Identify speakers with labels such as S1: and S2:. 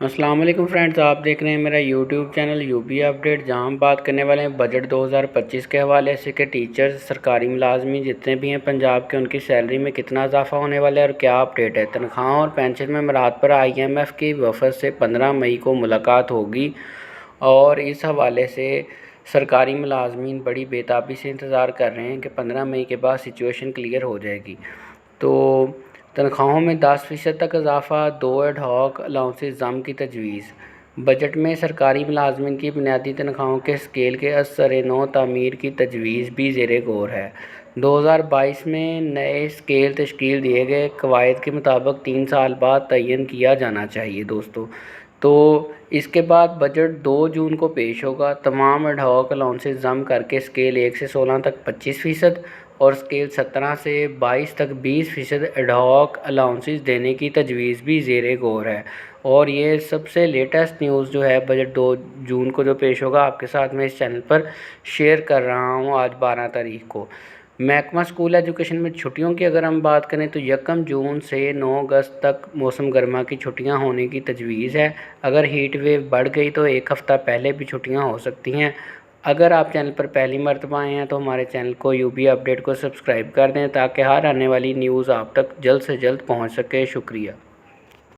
S1: अस्सलाम वालेकुम फ्रेंड्स, आप देख रहे हैं मेरा यूट्यूब चैनल यूपी अपडेट, जहां हम बात करने वाले हैं बजट 2025 के हवाले से कि टीचर्स, सरकारी मुलाजमी जितने भी हैं पंजाब के, उनकी सैलरी में कितना इजाफा होने वाला है और क्या अपडेट है। तनख्वाहों और पेंशन में मराहत पर IMF की वफद से 15 मई को मुलाकात होगी और इस हवाले से सरकारी मुलाजमीन बड़ी बेताबी से इंतज़ार कर रहे हैं कि 15 मई के बाद सिचुएशन क्लियर हो जाएगी। तो तनख्वाहों में 10% तक इजाफा, 2 एडहॉक अलाउंसेस जम की तजवीज़। बजट में सरकारी मुलाजमिन की बुनियादी तनख्वाहों के स्केल के असर-ए-नौ तामीर की तजवीज़ भी ज़ेरे गौर है। 2022 में नए स्केल तश्कील दिए गए कवायद के मुताबिक 3 साल बाद तयन किया जाना चाहिए दोस्तों। तो इसके बाद बजट 2 जून को पेश होगा। तमाम एडहॉक अलाउंसेस जम करके स्केल 1 से 16 तक 25% और स्केल 17 से 22 तक 20% एडहॉक अलाउंसेस देने की तजवीज़ भी ज़ेरे गौर है। और ये सबसे लेटेस्ट न्यूज़ जो है बजट 2 जून को जो पेश होगा, आपके साथ मैं इस चैनल पर शेयर कर रहा हूँ आज 12 तारीख को। महकमा स्कूल एजुकेशन में छुट्टियों की अगर हम बात करें तो 1 जून से 9 अगस्त तक मौसम गर्मा की छुट्टियां होने की तजवीज़ है। अगर हीट वेव बढ़ गई तो एक हफ़्ता पहले भी छुट्टियां हो सकती हैं। अगर आप चैनल पर पहली मर्तबा आए हैं तो हमारे चैनल को यूपी अपडेट को सब्सक्राइब कर दें ताकि हर आने वाली न्यूज़ आप तक जल्द से जल्द पहुंच सके। शुक्रिया।